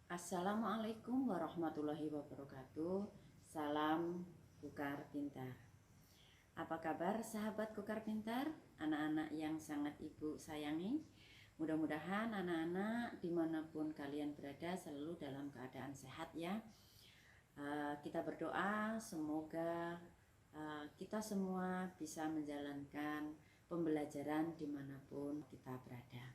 Assalamualaikum warahmatullahi wabarakatuh. Salam Kukar Pintar. Apa kabar sahabat Kukar Pintar? Anak-anak yang sangat ibu sayangi. Mudah-mudahan anak-anak dimanapun kalian berada selalu dalam keadaan sehat ya. Kita berdoa semoga kita semua bisa menjalankan pembelajaran dimanapun kita berada.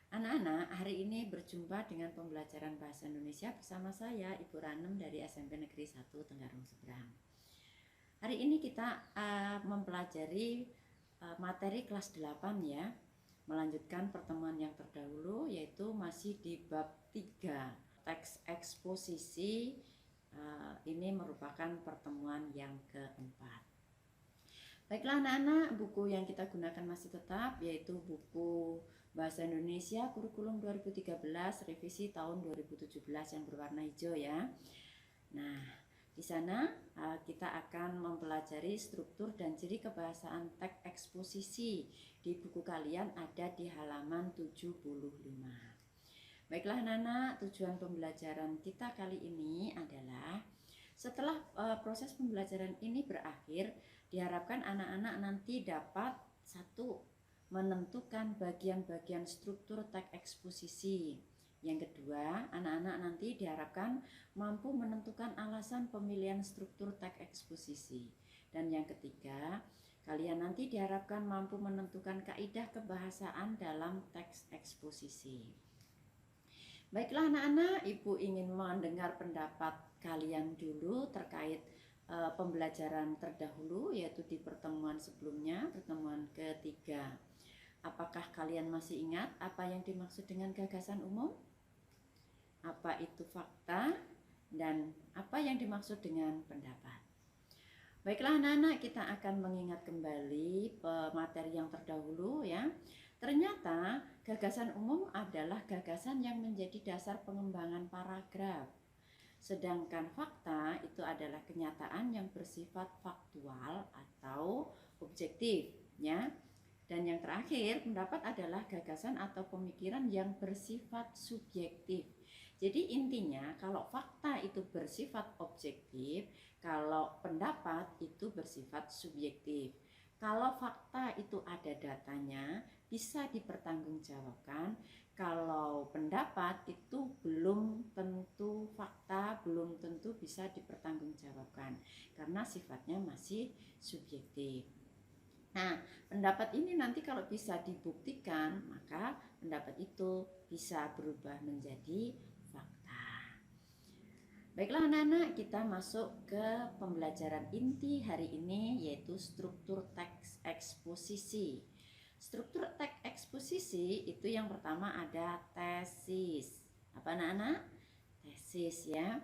Anak-anak, hari ini berjumpa dengan pembelajaran Bahasa Indonesia bersama saya, Ibu Ranem dari SMP Negeri 1 Tenggarong Seberang. Hari ini kita mempelajari materi kelas 8 ya, melanjutkan pertemuan yang terdahulu yaitu masih di bab 3, teks eksposisi. Ini merupakan pertemuan yang keempat. Baiklah anak-anak, buku yang kita gunakan masih tetap yaitu buku Bahasa Indonesia Kurikulum 2013 revisi tahun 2017 yang berwarna hijau ya. Nah, di sana kita akan mempelajari struktur dan ciri kebahasaan teks eksposisi. Di buku kalian ada di halaman 75. Baiklah anak-anak, tujuan pembelajaran kita kali ini adalah setelah proses pembelajaran ini berakhir, diharapkan anak-anak nanti dapat menentukan bagian-bagian struktur teks eksposisi. Yang kedua, anak-anak nanti diharapkan mampu menentukan alasan pemilihan struktur teks eksposisi. Dan yang ketiga, kalian nanti diharapkan mampu menentukan kaidah kebahasaan dalam teks eksposisi. Baiklah anak-anak, Ibu ingin mendengar pendapat kalian dulu terkait pembelajaran terdahulu, yaitu di pertemuan sebelumnya, pertemuan ketiga. Apakah kalian masih ingat apa yang dimaksud dengan gagasan umum? Apa itu fakta? Dan apa yang dimaksud dengan pendapat? Baiklah anak-anak, kita akan mengingat kembali materi yang terdahulu ya. Ternyata gagasan umum adalah gagasan yang menjadi dasar pengembangan paragraf. Sedangkan fakta itu adalah kenyataan yang bersifat faktual atau objektif ya. Dan yang terakhir, pendapat adalah gagasan atau pemikiran yang bersifat subjektif. Jadi intinya kalau fakta itu bersifat objektif, kalau pendapat itu bersifat subjektif. Kalau fakta itu ada datanya, bisa dipertanggungjawabkan. Kalau pendapat itu belum tentu fakta, belum tentu bisa dipertanggungjawabkan karena sifatnya masih subjektif. Nah, pendapat ini nanti kalau bisa dibuktikan, maka pendapat itu bisa berubah menjadi fakta. Baiklah anak-anak, kita masuk ke pembelajaran inti hari ini yaitu struktur teks eksposisi. Struktur teks eksposisi itu yang pertama ada tesis. Apa anak-anak? Tesis ya.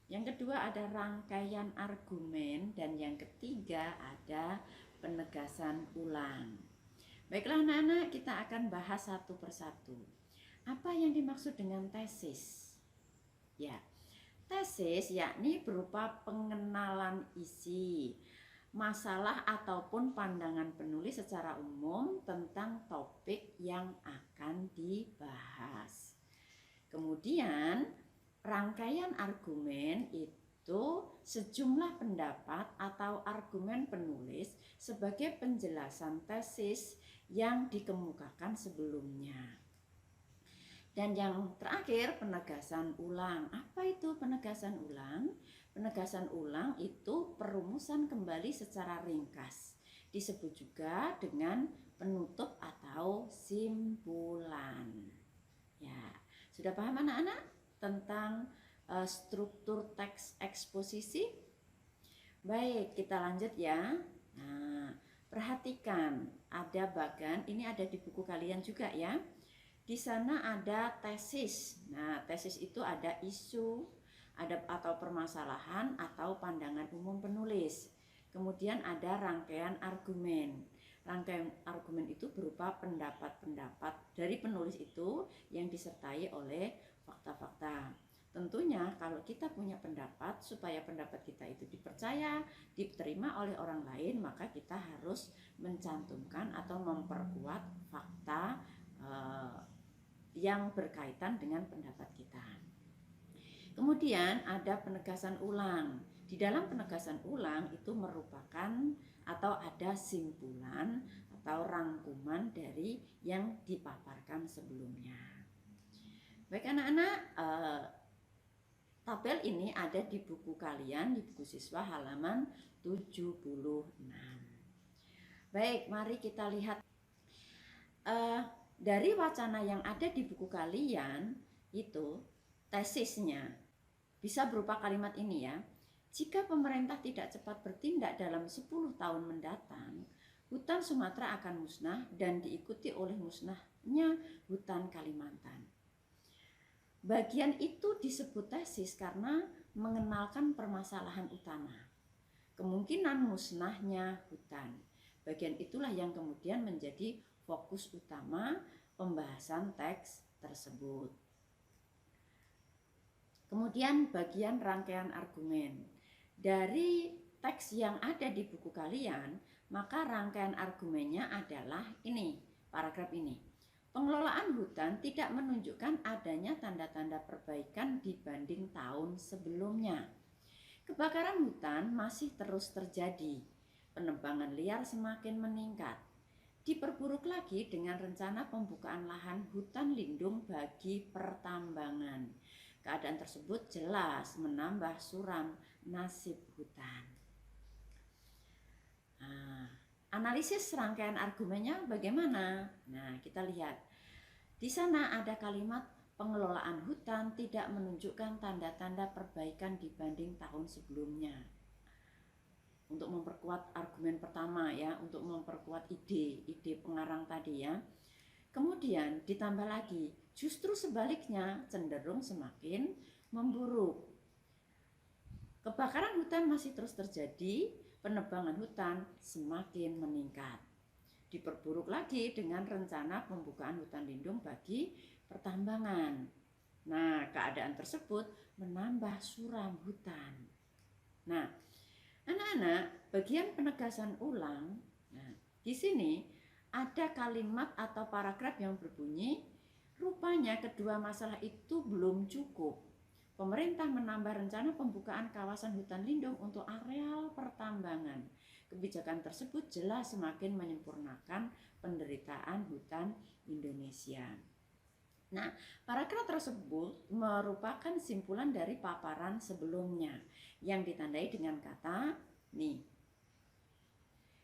Yang kedua ada rangkaian argumen dan yang ketiga ada penegasan ulang. Baiklah anak-anak, kita akan bahas satu persatu. Apa yang dimaksud dengan tesis? Ya, tesis yakni berupa pengenalan isi, masalah ataupun pandangan penulis secara umum tentang topik yang akan dibahas. Kemudian rangkaian argumen itu sejumlah pendapat atau argumen penulis sebagai penjelasan tesis yang dikemukakan sebelumnya. Dan yang terakhir penegasan ulang. Apa itu penegasan ulang? Penegasan ulang itu perumusan kembali secara ringkas. Disebut juga dengan penutup atau simpulan. Ya, sudah paham anak-anak tentang struktur teks eksposisi? Baik, kita lanjut ya. Nah, perhatikan ada bagan, ini ada di buku kalian juga ya. Di sana ada tesis. Nah, tesis itu ada isu, ada atau permasalahan atau pandangan umum penulis. Kemudian ada rangkaian argumen. Rangkaian argumen itu berupa pendapat-pendapat dari penulis itu yang disertai oleh fakta-fakta. Tentunya kalau kita punya pendapat, supaya pendapat kita itu dipercaya, diterima oleh orang lain, maka kita harus mencantumkan atau memperkuat fakta yang berkaitan dengan pendapat kita. Kemudian ada penegasan ulang. Di dalam penegasan ulang itu merupakan atau ada simpulan atau rangkuman dari yang dipaparkan sebelumnya. Baik anak-anak, tabel ini ada di buku kalian, di buku siswa halaman 76. Baik, mari kita lihat dari wacana yang ada di buku kalian itu tesisnya bisa berupa kalimat ini ya. Jika pemerintah tidak cepat bertindak dalam 10 tahun mendatang, hutan Sumatera akan musnah dan diikuti oleh musnahnya hutan Kalimantan. Bagian itu disebut tesis karena mengenalkan permasalahan utama, kemungkinan musnahnya hutan. Bagian itulah yang kemudian menjadi fokus utama pembahasan teks tersebut. Kemudian bagian rangkaian argumen. Dari teks yang ada di buku kalian, maka rangkaian argumennya adalah ini, paragraf ini. Pengelolaan hutan tidak menunjukkan adanya tanda-tanda perbaikan dibanding tahun sebelumnya. Kebakaran hutan masih terus terjadi. Penebangan liar semakin meningkat. Diperburuk lagi dengan rencana pembukaan lahan hutan lindung bagi pertambangan. Keadaan tersebut jelas menambah suram nasib hutan. Analisis rangkaian argumennya bagaimana? Nah, kita lihat. Di sana ada kalimat pengelolaan hutan tidak menunjukkan tanda-tanda perbaikan dibanding tahun sebelumnya. Untuk memperkuat argumen pertama ya, untuk memperkuat ide pengarang tadi ya. Kemudian ditambah lagi, justru sebaliknya cenderung semakin memburuk. Kebakaran hutan masih terus terjadi, penebangan hutan semakin meningkat. Diperburuk lagi dengan rencana pembukaan hutan lindung bagi pertambangan. Nah, keadaan tersebut menambah suram hutan. Nah, anak-anak, bagian penegasan ulang, nah, di sini ada kalimat atau paragraf yang berbunyi, rupanya kedua masalah itu belum cukup. Pemerintah menambah rencana pembukaan kawasan hutan lindung untuk areal pertambangan. Kebijakan tersebut jelas semakin menyempurnakan penderitaan hutan Indonesia. Nah, paragraf tersebut merupakan simpulan dari paparan sebelumnya yang ditandai dengan kata nih.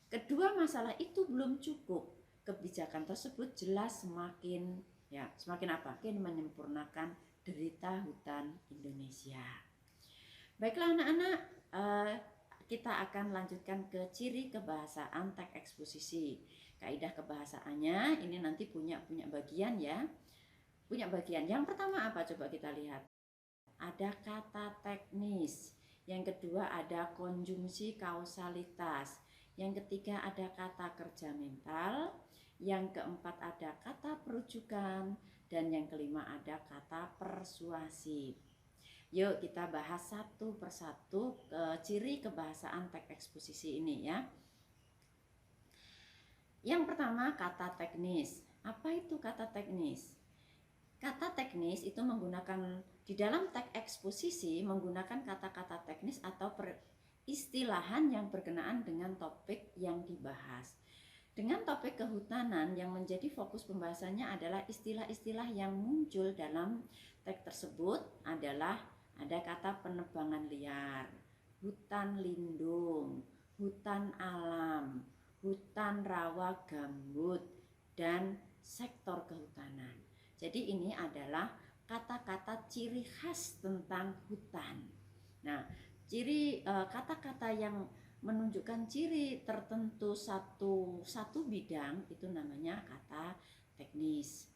Kedua masalah itu belum cukup. Kebijakan tersebut jelas semakin apa? Semakin menyempurnakan derita hutan Indonesia. Baiklah anak-anak, kita akan lanjutkan ke ciri kebahasaan teks eksposisi. Kaidah kebahasaannya ini nanti punya bagian ya. Punya bagian. Yang pertama apa? Coba kita lihat. Ada kata teknis. Yang kedua ada konjungsi kausalitas. Yang ketiga ada kata kerja mental. Yang keempat ada kata perujukan. Dan yang kelima ada kata persuasif. Yuk kita bahas satu persatu ciri kebahasaan teks eksposisi ini ya. Yang pertama kata teknis. Apa itu kata teknis? Kata teknis itu menggunakan di dalam teks eksposisi menggunakan kata-kata teknis atau peristilahan yang berkenaan dengan topik yang dibahas. Dengan topik kehutanan yang menjadi fokus pembahasannya adalah istilah-istilah yang muncul dalam teks tersebut adalah ada kata penebangan liar, hutan lindung, hutan alam, hutan rawa gambut, dan sektor kehutanan. Jadi ini adalah kata-kata ciri khas tentang hutan. Nah, ciri kata-kata yang menunjukkan ciri tertentu satu bidang itu namanya kata teknis.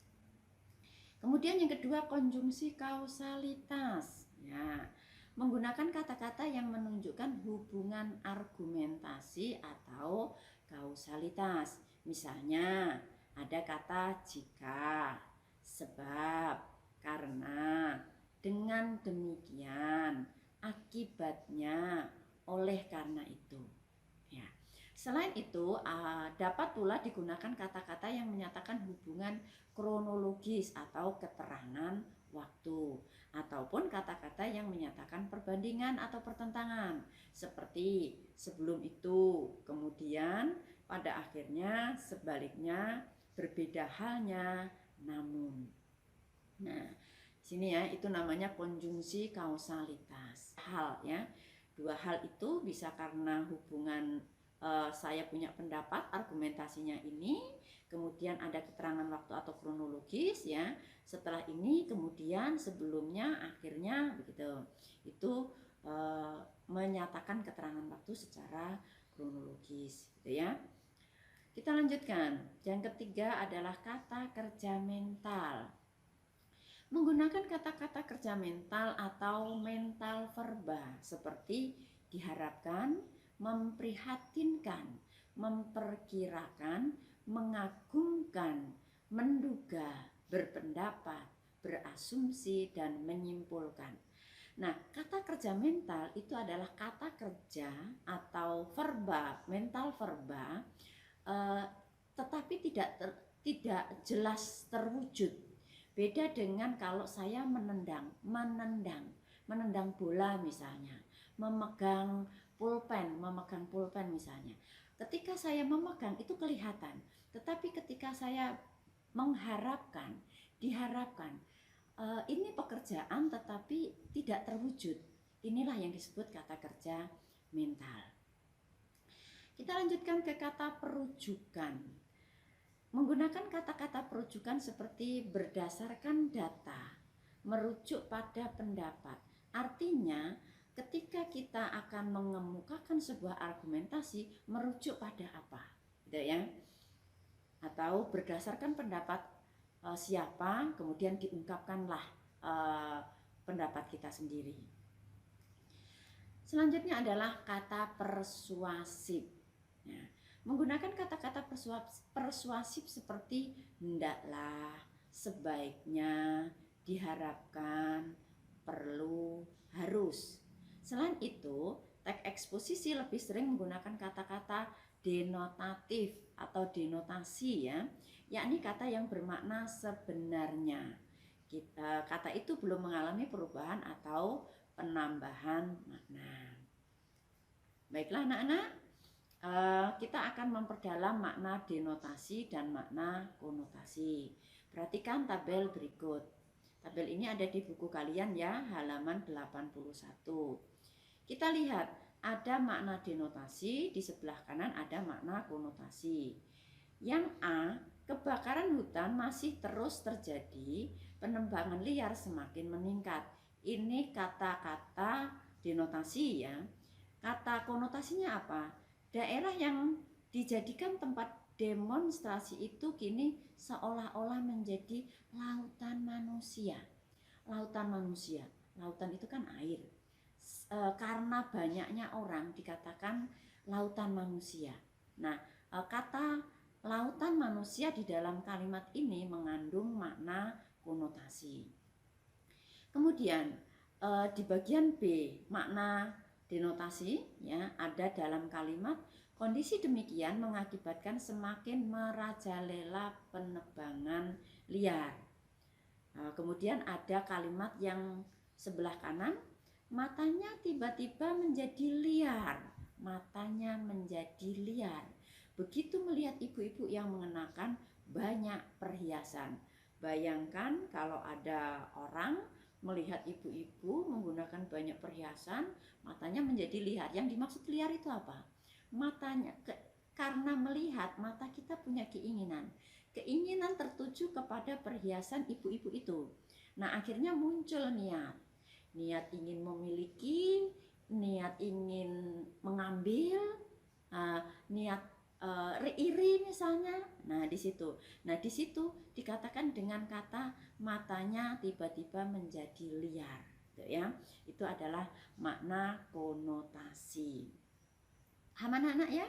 Kemudian yang kedua konjungsi kausalitas. Ya, menggunakan kata-kata yang menunjukkan hubungan argumentasi atau kausalitas. Misalnya ada kata jika, sebab, karena, dengan demikian, akibatnya, oleh karena itu. Ya. Selain itu, dapat pula digunakan kata-kata yang menyatakan hubungan kronologis atau keterangan waktu, ataupun kata-kata yang menyatakan perbandingan atau pertentangan seperti sebelum itu, kemudian, pada akhirnya, sebaliknya, berbeda halnya, namun. Nah, sini ya, itu namanya konjungsi kausalitas. Hal ya, dua hal itu bisa karena hubungan saya punya pendapat, argumentasinya ini, kemudian ada keterangan waktu atau kronologis ya. Setelah ini kemudian sebelumnya akhirnya begitu. Itu menyatakan keterangan waktu secara kronologis gitu ya. Kita lanjutkan. Yang ketiga adalah kata kerja mental. Menggunakan kata-kata kerja mental atau mental verba seperti diharapkan, memprihatinkan, memperkirakan, mengagumkan, menduga, berpendapat, berasumsi, dan menyimpulkan. Nah, kata kerja mental itu adalah kata kerja atau verba, mental verba, tetapi tidak jelas terwujud. Beda dengan kalau saya menendang bola misalnya, memegang pulpen misalnya. Ketika saya memegang itu kelihatan, tetapi ketika saya mengharapkan, diharapkan, ini pekerjaan tetapi tidak terwujud. Inilah yang disebut kata kerja mental. Kita lanjutkan ke kata perujukan. Menggunakan kata-kata perujukan seperti berdasarkan data, merujuk pada pendapat. Artinya, ketika kita akan mengemukakan sebuah argumentasi, merujuk pada apa? Gitu ya. Atau berdasarkan pendapat siapa, kemudian diungkapkanlah pendapat kita sendiri. Selanjutnya adalah kata persuasif. Nah, menggunakan kata-kata persuasif seperti hendaklah, sebaiknya, diharapkan, perlu, harus. Selain itu, teks eksposisi lebih sering menggunakan kata-kata denotatif atau denotasi ya, yakni kata yang bermakna sebenarnya. Kata itu belum mengalami perubahan atau penambahan makna. Baiklah anak-anak, kita akan memperdalam makna denotasi dan makna konotasi. Perhatikan tabel berikut. Tabel ini ada di buku kalian ya, halaman 81. Kita lihat, ada makna denotasi, di sebelah kanan ada makna konotasi. Yang A, kebakaran hutan masih terus terjadi, penebangan liar semakin meningkat. Ini kata-kata denotasi ya. Kata konotasinya apa? Daerah yang dijadikan tempat demonstrasi itu kini seolah-olah menjadi lautan manusia. Lautan manusia, lautan itu kan air. Karena banyaknya orang dikatakan lautan manusia. Nah, kata lautan manusia di dalam kalimat ini mengandung makna konotasi. Kemudian di bagian B, makna denotasi ya, ada dalam kalimat kondisi demikian mengakibatkan semakin merajalela penebangan liar. Kemudian ada kalimat yang sebelah kanan, matanya tiba-tiba menjadi liar. Matanya menjadi liar. Begitu melihat ibu-ibu yang mengenakan banyak perhiasan. Bayangkan kalau ada orang melihat ibu-ibu menggunakan banyak perhiasan, matanya menjadi liar. Yang dimaksud liar itu apa? Matanya, karena melihat, mata kita punya keinginan. Keinginan tertuju kepada perhiasan ibu-ibu itu. Nah, akhirnya muncul niat ingin memiliki, niat ingin mengambil, niat iri misalnya. Nah, di situ dikatakan dengan kata matanya tiba-tiba menjadi liar, gitu ya. Itu adalah makna konotasi. Paham anak-anak ya?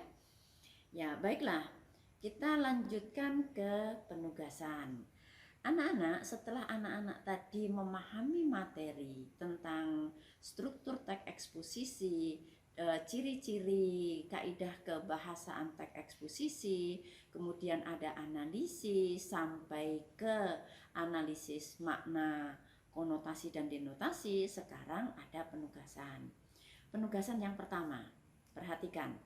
Ya, baiklah. Kita lanjutkan ke penugasan. Anak-anak, setelah anak-anak tadi memahami materi tentang struktur teks eksposisi, ciri-ciri kaidah kebahasaan teks eksposisi, kemudian ada analisis sampai ke analisis makna konotasi dan denotasi, sekarang ada penugasan. Penugasan yang pertama, perhatikan.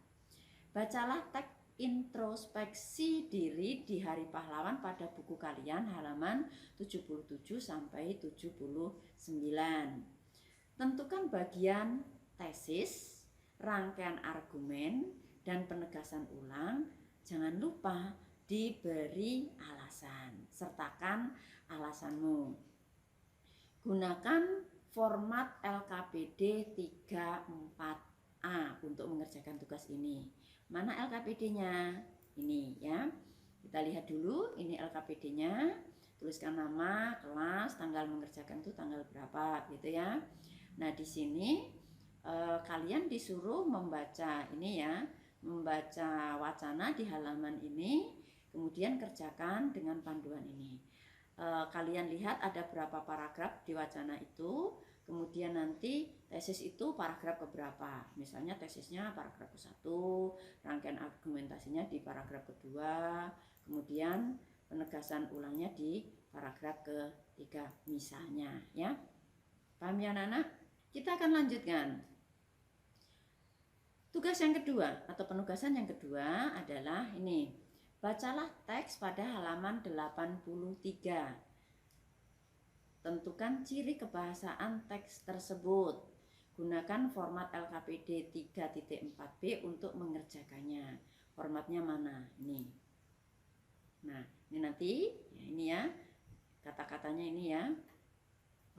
Bacalah teks introspeksi diri di Hari Pahlawan pada buku kalian halaman 77 sampai 79. Tentukan bagian tesis, rangkaian argumen, dan penegasan ulang. Jangan lupa diberi alasan. Sertakan alasanmu. Gunakan format LKPD 34A untuk mengerjakan tugas ini. Mana LKPD-nya? Ini ya. Kita lihat dulu, ini LKPD-nya. Tuliskan nama, kelas, tanggal mengerjakan itu tanggal berapa gitu ya. Nah, di sini kalian disuruh membaca ini ya, membaca wacana di halaman ini, kemudian kerjakan dengan panduan ini. Kalian lihat ada berapa paragraf di wacana itu, kemudian nanti tesis itu paragraf keberapa. Misalnya tesisnya paragraf ke-1, rangkaian argumentasinya di paragraf kedua, kemudian penegasan ulangnya di paragraf ke-3 misalnya ya. Paham ya anak-anak? Kita akan lanjutkan. Tugas yang kedua atau penugasan yang kedua adalah ini. Bacalah teks pada halaman 83. Tentukan ciri kebahasaan teks tersebut. Gunakan format LKPD 3.4B untuk mengerjakannya. Formatnya mana? Ini. Nah, ini nanti ya, ini ya. Kata-katanya ini ya.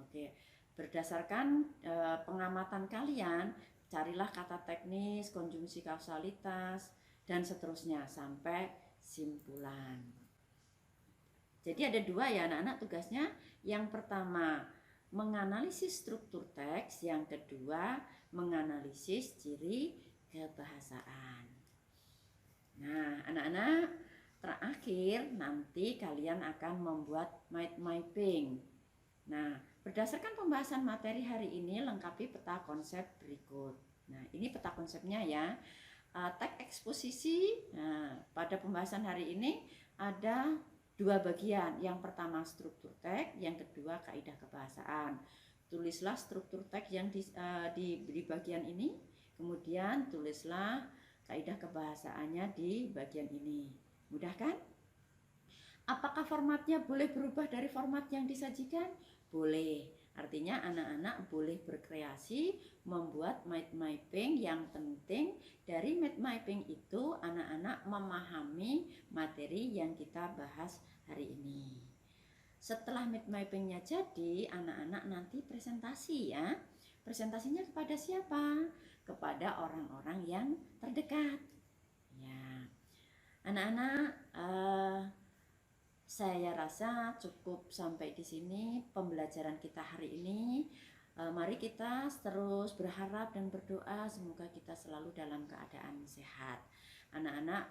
Oke. Berdasarkan pengamatan kalian, carilah kata teknis, konjungsi kausalitas, dan seterusnya sampai simpulan. Jadi ada dua ya anak-anak tugasnya. Yang pertama menganalisis struktur teks, yang kedua menganalisis ciri kebahasaan. Nah anak-anak, terakhir nanti kalian akan membuat mind mapping. Nah, berdasarkan pembahasan materi hari ini, lengkapi peta konsep berikut. Nah, ini peta konsepnya ya. Teks eksposisi. Nah, pada pembahasan hari ini ada dua bagian. Yang pertama struktur teks, yang kedua kaidah kebahasaan. Tulislah struktur teks yang di bagian ini, kemudian tulislah kaidah kebahasaannya di bagian ini. Mudah kan? Apakah formatnya boleh berubah dari format yang disajikan? Boleh. Artinya anak-anak boleh berkreasi membuat mind mapping. Yang penting dari mind mapping itu anak-anak memahami materi yang kita bahas hari ini. Setelah mind mappingnya jadi, anak-anak nanti presentasi ya. Presentasinya kepada siapa? Kepada orang-orang yang terdekat. Ya, anak-anak, saya rasa cukup sampai di sini pembelajaran kita hari ini. Mari kita terus berharap dan berdoa semoga kita selalu dalam keadaan sehat. Anak-anak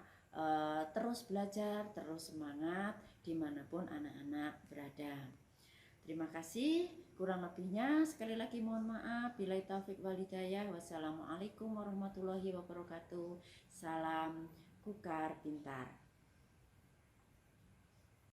terus belajar, terus semangat dimanapun anak-anak berada. Terima kasih. Kurang lebihnya sekali lagi mohon maaf. Billahi taufik wal hidayah. Wassalamualaikum warahmatullahi wabarakatuh. Salam Kukar Pintar.